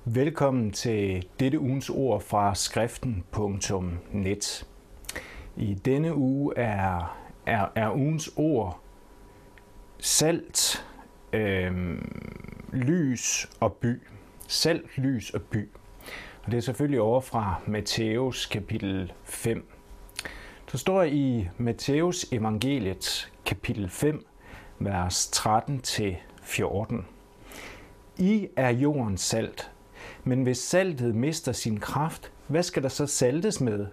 Velkommen til dette ugens ord fra skriften.net. I denne uge er ugens ord salt, lys og by. Salt, lys og by. Og det er selvfølgelig over fra Matthæus kapitel 5. Der står i Matthæus evangeliet kapitel 5, vers 13-14. I er jordens salt. Men hvis saltet mister sin kraft, hvad skal der så saltes med?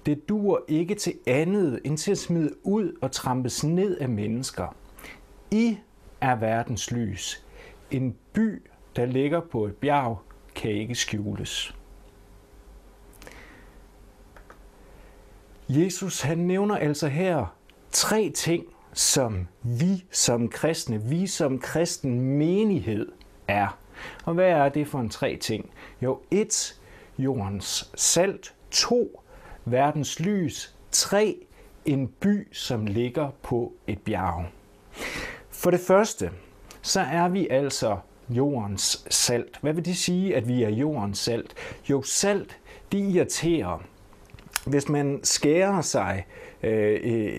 Det duer ikke til andet end til at smide ud og trampes ned af mennesker. I er verdens lys. En by, der ligger på et bjerg, kan ikke skjules. Jesus han nævner altså her 3 ting, som vi som kristne, vi som kristen menighed er. Og hvad er det for en 3 ting? Jo, 1. Jordens salt. 2. Verdens lys. 3. En by, som ligger på et bjerg. For det første, så er vi altså jordens salt. Hvad vil det sige, at vi er jordens salt? Jo, salt, det irriterer. Hvis man skærer sig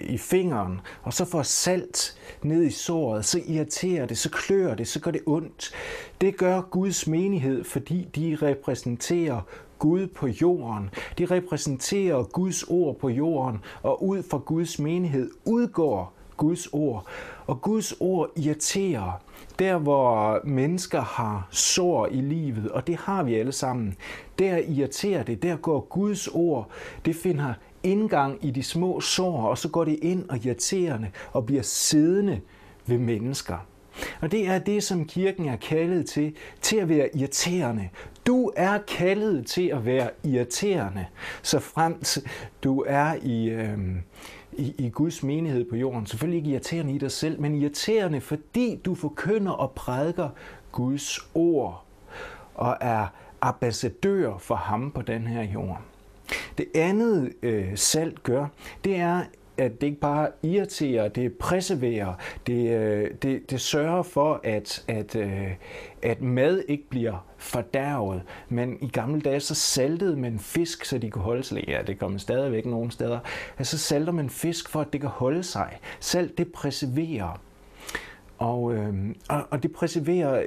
i fingeren, og så får salt ned i såret, så irriterer det, så klør det, så gør det ondt. Det gør Guds menighed, fordi de repræsenterer Gud på jorden. De repræsenterer Guds ord på jorden, og ud fra Guds menighed udgår Guds ord. Og Guds ord irriterer. Der hvor mennesker har sår i livet, og det har vi alle sammen, der irriterer det, der går Guds ord, det finder indgang i de små sår, og så går det ind og irriterende og bliver siddende ved mennesker. Og det er det, som kirken er kaldet til at være irriterende. Du er kaldet til at være irriterende, så fremt du er i Guds menighed på jorden. Selvfølgelig ikke irriterende i dig selv, men irriterende, fordi du forkynder og prædiker Guds ord og er ambassadør for ham på den her jord. Det andet salt gør, det er, at det ikke bare irriterer, det preserverer, det sørger for, at mad ikke bliver fordærvet. Men i gamle dage, så saltede man fisk, så de kunne holde sig. Ja, det kommer stadigvæk nogle steder. Altså salter man fisk, for at det kan holde sig. Salt, det preserverer. Og det preserverer.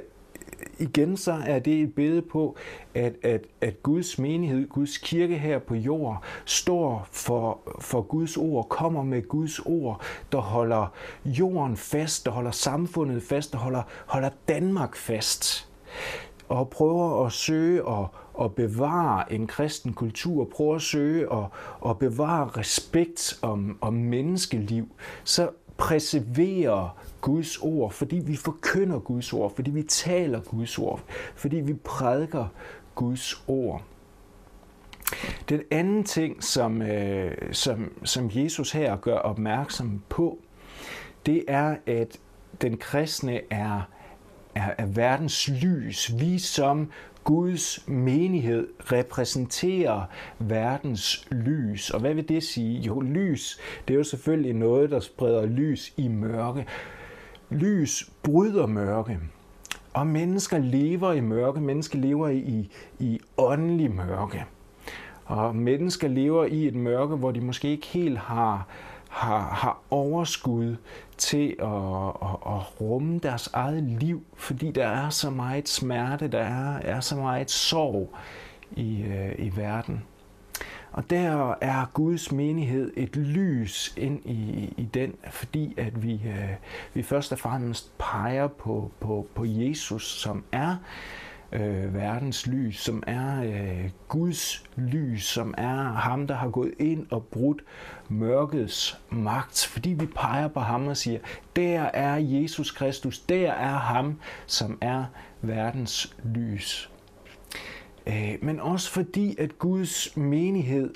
Igen så er det et billede på, at Guds menighed, Guds kirke her på jord, står for Guds ord, kommer med Guds ord, der holder jorden fast, der holder samfundet fast, der holder Danmark fast. Og prøver at søge at bevare en kristen kultur, prøver at søge at bevare respekt om menneskeliv, så preserverer Guds ord, fordi vi forkynder Guds ord, fordi vi taler Guds ord, fordi vi prædiker Guds ord. Den anden ting, som Jesus her gør opmærksom på, det er, at den kristne er verdens lys. Vi som Guds menighed repræsenterer verdens lys. Og hvad vil det sige? Jo, lys, det er jo selvfølgelig noget, der spreder lys i mørke. Lys bryder mørke. Og mennesker lever i mørke. Mennesker lever i åndelig mørke. Og mennesker lever i et mørke, hvor de måske ikke helt har overskud til at rumme deres eget liv, fordi der er så meget smerte, der er så meget sorg i verden. Og der er Guds menighed et lys ind i den, fordi at vi først og fremmest peger på Jesus, som er verdens lys, som er Guds lys, som er ham, der har gået ind og brudt mørkets magt, fordi vi peger på ham og siger, der er Jesus Kristus, der er ham, som er verdens lys. Men også fordi, at Guds menighed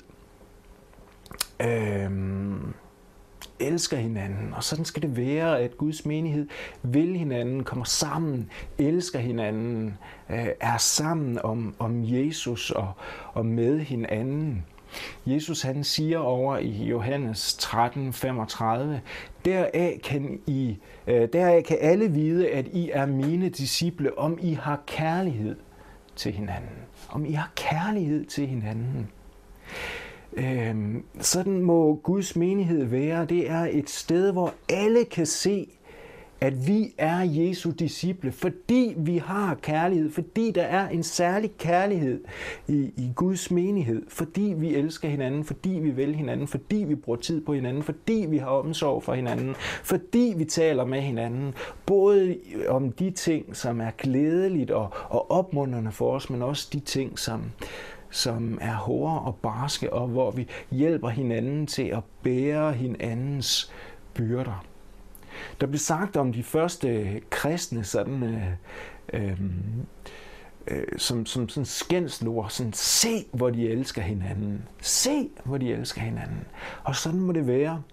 elsker hinanden, og sådan skal det være, at Guds menighed vil hinanden, kommer sammen, elsker hinanden, er sammen om Jesus og med hinanden. Jesus han siger over i Johannes 13:35, deraf kan alle vide, at I er mine disciple, om I har kærlighed til hinanden. Om I har kærlighed til hinanden. Sådan må Guds menighed være. Det er et sted, hvor alle kan se, at vi er Jesu disciple, fordi vi har kærlighed, fordi der er en særlig kærlighed i Guds menighed, fordi vi elsker hinanden, fordi vi vil hinanden, fordi vi bruger tid på hinanden, fordi vi har omsorg for hinanden, fordi vi taler med hinanden, både om de ting, som er glædeligt og opmuntrende for os, men også de ting, som er hårde og barske, og hvor vi hjælper hinanden til at bære hinandens byrder. Der blev sagt om de første kristne sådan, som sådan skændsord, sådan se, hvor de elsker hinanden. Se, hvor de elsker hinanden. Og sådan må det være.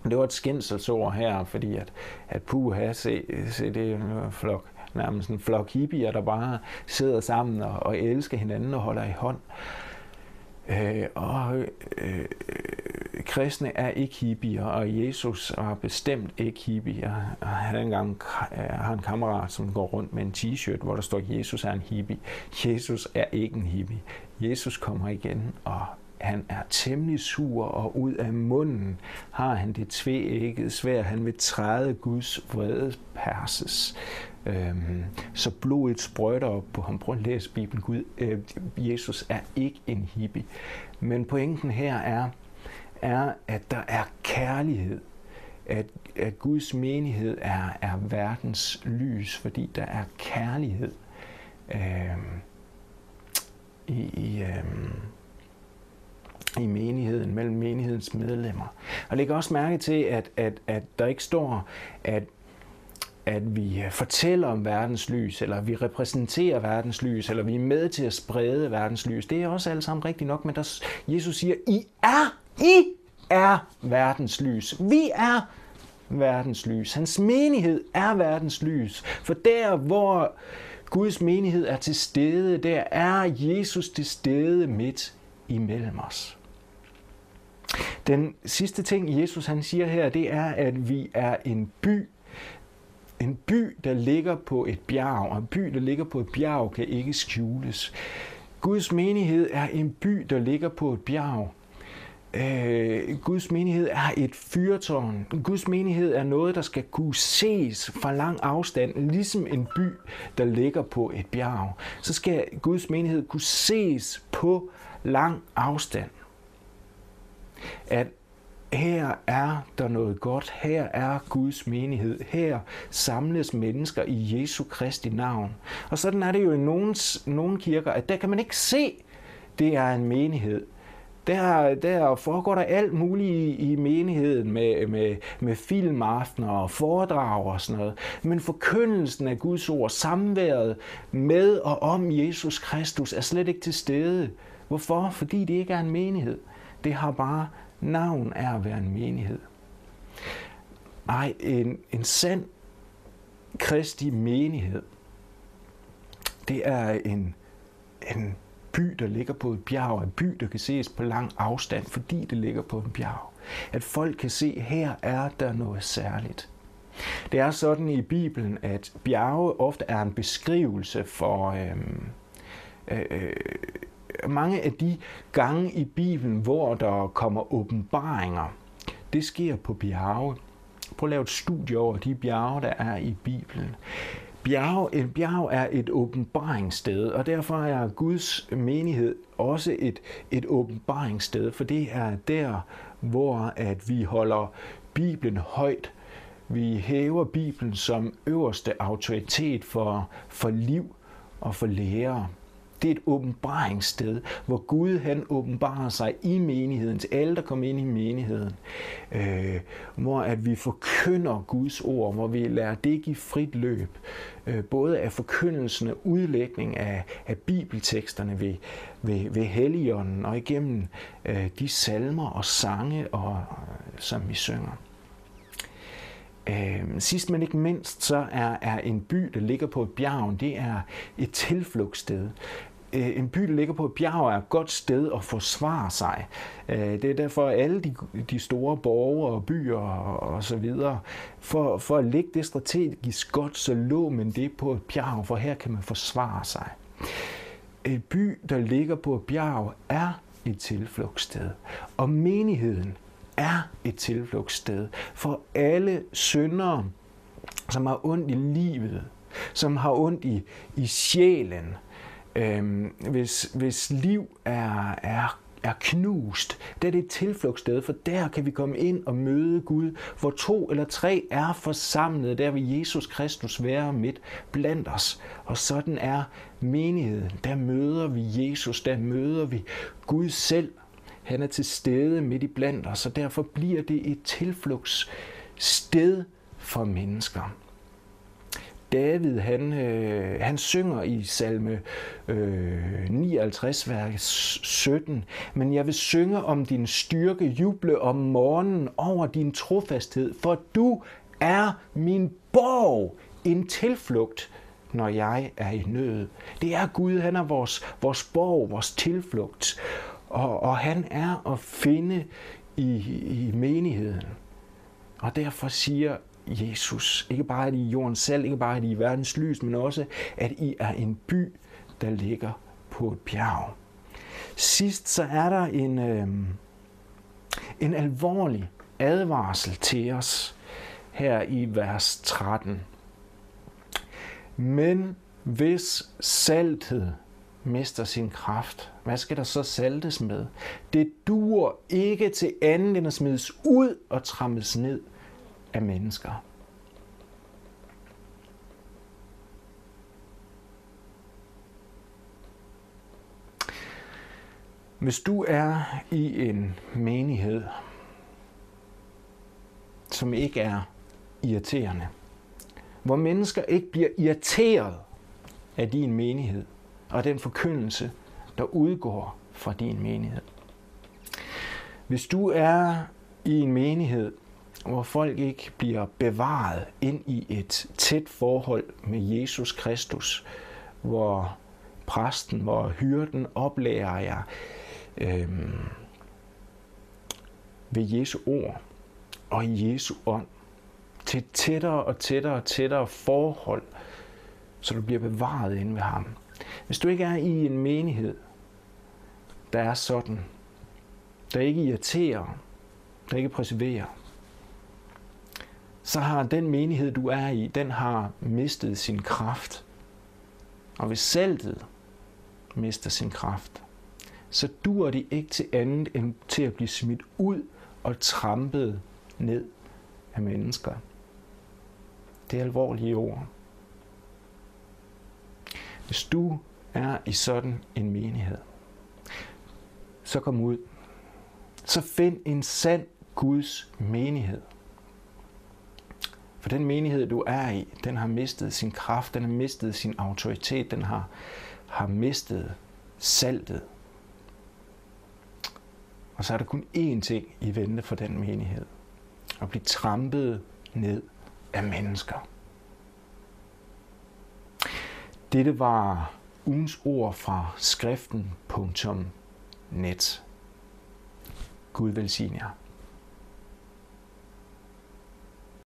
Det var et skændselsord her, fordi at puha, se det er en flok, nærmest en flok hippier, der bare sidder sammen og elsker hinanden og holder i hånd. Kristne er ikke hippier, og Jesus er bestemt ikke hippie. Jeg har en kammerat, som går rundt med en t-shirt, hvor der står, Jesus er en hippie. Jesus er ikke en hippie. Jesus kommer igen, og han er temmelig sur, og ud af munden har han det tveæggede sværd. Han vil træde Guds vrede perses. Så blodet sprøjter op på ham. Prøv at læse Bibelen. Jesus er ikke en hippie. Men pointen her er, at der er kærlighed. At Guds menighed er verdens lys, fordi der er kærlighed i menigheden, mellem menighedens medlemmer. Og læg også mærke til, at der ikke står, at vi fortæller om verdens lys, eller vi repræsenterer verdens lys, eller vi er med til at sprede verdens lys. Det er også alle sammen rigtigt nok, men Jesus siger, I er verdens lys. Vi er verdens lys. Hans menighed er verdens lys. For der, hvor Guds menighed er til stede, der er Jesus til stede midt imellem os. Den sidste ting, Jesus han siger her, det er, at vi er en by. En by, der ligger på et bjerg, og en by, der ligger på et bjerg, kan ikke skjules. Guds menighed er en by, der ligger på et bjerg. Guds menighed er et fyrtårn. Guds menighed er noget, der skal kunne ses fra lang afstand, ligesom en by, der ligger på et bjerg. Så skal Guds menighed kunne ses på lang afstand. At her er der noget godt. Her er Guds menighed. Her samles mennesker i Jesu Kristi navn. Og sådan er det jo i nogle kirker, at der kan man ikke se, det er en menighed. Der foregår der alt muligt i menigheden med filmaftener og foredrag og sådan noget. Men forkyndelsen af Guds ord, samværet med og om Jesus Kristus, er slet ikke til stede. Hvorfor? Fordi det ikke er en menighed. Det har bare navn af at være en menighed. Nej, en sand Kristi menighed, det er en by, der ligger på et bjerg, en by, der kan ses på lang afstand, fordi det ligger på et bjerg. At folk kan se, her er der noget særligt. Det er sådan i Bibelen, at bjerge ofte er en beskrivelse for mange af de gange i Bibelen, hvor der kommer åbenbaringer. Det sker på bjerge. Prøv at lave et studie over de bjerge, der er i Bibelen. Et bjerg er et åbenbaringssted, og derfor er Guds menighed også et åbenbaringssted, for det er der, hvor at vi holder Bibelen højt. Vi hæver Bibelen som øverste autoritet for liv og for lære. Det er et åbenbaringssted, hvor Gud han åbenbarer sig i menigheden, til alle, der kommer ind i menigheden. Hvor at vi forkynder Guds ord, hvor vi lader det give frit løb. Både af forkyndelsen og udlægning af bibelteksterne ved Helligånden og igennem de salmer og sange, som vi synger. Sidst men ikke mindst, så er en by, der ligger på et bjerg, det er et tilflugtssted. En by, der ligger på et bjerg, er et godt sted at forsvare sig. Det er derfor alle de store borge og byer og så videre, for at lægge det strategisk godt, så lå man det på et bjerg, for her kan man forsvare sig. En by, der ligger på et bjerg, er et tilflugtssted. Og menigheden er et tilflugtssted for alle syndere, som har ondt i livet, som har ondt i sjælen, hvis liv er knust. Det er et tilflugtssted, for der kan vi komme ind og møde Gud, hvor 2 eller 3 er forsamlet. Der vil Jesus Kristus være midt blandt os. Og sådan er menigheden. Der møder vi Jesus, der møder vi Gud selv. Han er til stede midt i blandt os, og derfor bliver det et tilflugtssted for mennesker. David, han synger i salme 59, vers 17, men jeg vil synge om din styrke, juble om morgenen over din trofasthed, for du er min borg, en tilflugt, når jeg er i nød. Det er Gud, han er vores borg, vores tilflugt, og han er at finde i menigheden. Og derfor siger Jesus, ikke bare at I er jordens salt, ikke bare at I er verdens lys, men også at I er en by, der ligger på et bjerg. Sidst så er der en alvorlig advarsel til os her i vers 13. Men hvis saltet mister sin kraft, hvad skal der så saltes med? Det duer ikke til andet end at smides ud og trammes ned af mennesker. Hvis du er i en menighed, som ikke er irriterende, hvor mennesker ikke bliver irriteret af din menighed og den forkyndelse, der udgår fra din menighed. Hvis du er i en menighed, hvor folk ikke bliver bevaret ind i et tæt forhold med Jesus Kristus, hvor præsten, hvor hyrden oplærer jer ved Jesu ord og i Jesu ånd til tættere og tættere forhold, så du bliver bevaret inde ved ham. Hvis du ikke er i en menighed, der er sådan, der ikke irriterer, der ikke perseverer, så har den menighed, du er i, den har mistet sin kraft. Og hvis saltet mister sin kraft, så duer det ikke til andet end til at blive smidt ud og trampet ned af mennesker. Det er alvorlige ord. Hvis du er i sådan en menighed, så kom ud. Så find en sand Guds menighed. For den menighed, du er i, den har mistet sin kraft, den har mistet sin autoritet, den har mistet saltet. Og så er der kun én ting i vente for den menighed. At blive trampet ned af mennesker. Dette var ugens ord fra skriften.net. Gud velsigne jer.